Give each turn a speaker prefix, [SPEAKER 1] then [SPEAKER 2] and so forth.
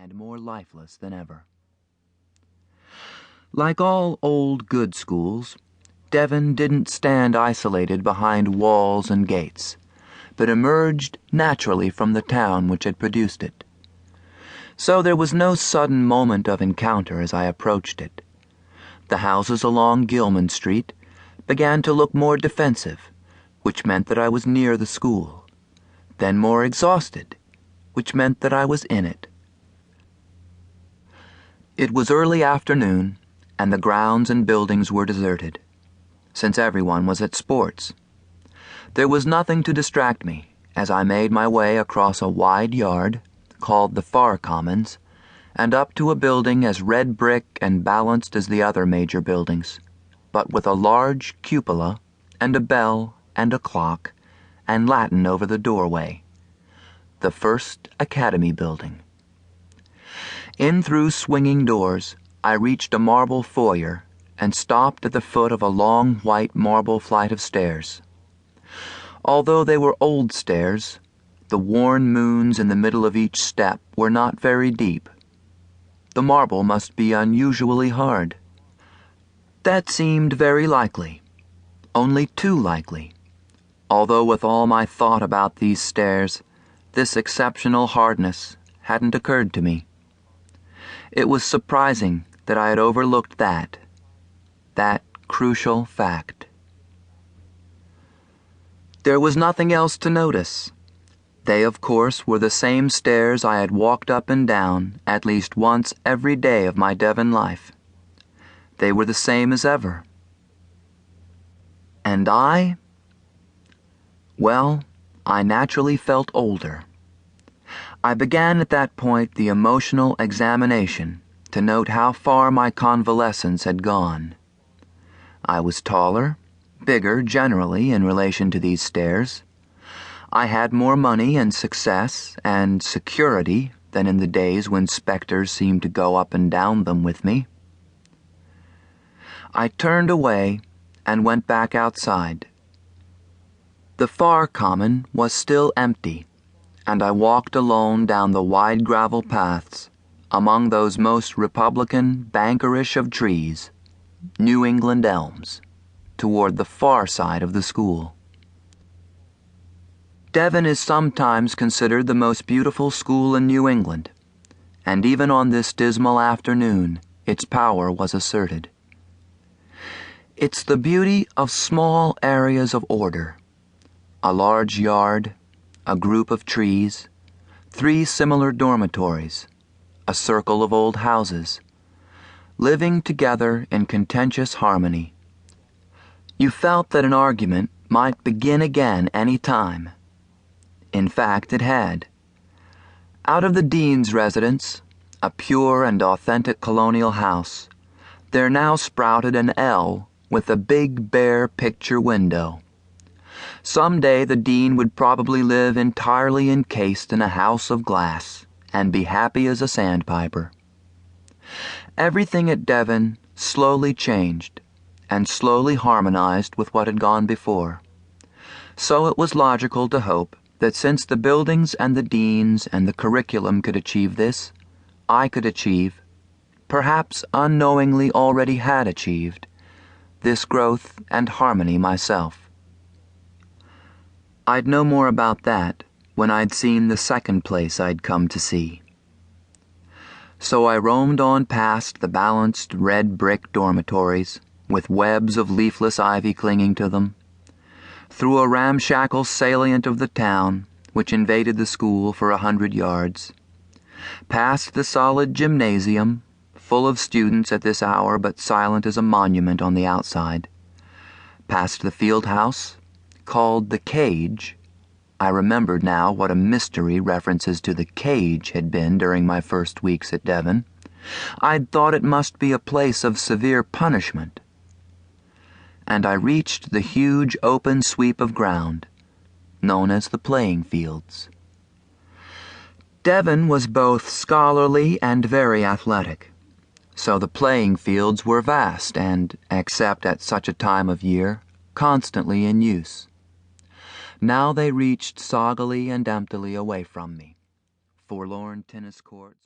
[SPEAKER 1] and more lifeless than ever. Like all old good schools, Devon didn't stand isolated behind walls and gates, but emerged naturally from the town which had produced it. So there was no sudden moment of encounter as I approached it. The houses along Gilman Street began to look more defensive, which meant that I was near the school, then more exhausted, which meant that I was in it. It was early afternoon, and the grounds and buildings were deserted, since everyone was at sports. There was nothing to distract me as I made my way across a wide yard, called the Far Commons, and up to a building as red brick and balanced as the other major buildings, but with a large cupola and a bell and a clock and Latin over the doorway. The First Academy Building. In through swinging doors, I reached a marble foyer and stopped at the foot of a long white marble flight of stairs. Although they were old stairs, the worn moons in the middle of each step were not very deep. The marble must be unusually hard. That seemed very likely, only too likely, although with all my thought about these stairs, this exceptional hardness hadn't occurred to me. It was surprising that I had overlooked that crucial fact. There was nothing else to notice. They, of course, were the same stairs I had walked up and down at least once every day of my Devon life. They were the same as ever. And I? Well, I naturally felt older. I began at that point the emotional examination to note how far my convalescence had gone. I was taller, bigger generally in relation to these stairs. I had more money and success and security than in the days when specters seemed to go up and down them with me. I turned away and went back outside. The Far Common was still empty, and I walked alone down the wide gravel paths among those most Republican, bankerish of trees, New England elms, toward the far side of the school. Devon is sometimes considered the most beautiful school in New England, and even on this dismal afternoon, its power was asserted. It's the beauty of small areas of order, a large yard, a group of trees, 3 similar dormitories, a circle of old houses, living together in contentious harmony. You felt that an argument might begin again any time. In fact, it had. Out of the dean's residence, a pure and authentic colonial house, there now sprouted an L with a big bare picture window. Some day the dean would probably live entirely encased in a house of glass and be happy as a sandpiper. Everything at Devon slowly changed and slowly harmonized with what had gone before. So it was logical to hope that since the buildings and the deans and the curriculum could achieve this, I could achieve, perhaps unknowingly already had achieved, this growth and harmony myself. I'd know more about that when I'd seen the second place I'd come to see. So I roamed on past the balanced red brick dormitories, with webs of leafless ivy clinging to them, through a ramshackle salient of the town, which invaded the school for 100 yards, past the solid gymnasium, full of students at this hour but silent as a monument on the outside, past the field house, called the Cage. I remembered now what a mystery references to the cage had been during my first weeks at Devon. I'd thought it must be a place of severe punishment. And I reached the huge open sweep of ground, known as the playing fields. Devon was both scholarly and very athletic, so the playing fields were vast and, except at such a time of year, constantly in use. Now they reached soggily and emptily away from me, forlorn tennis courts.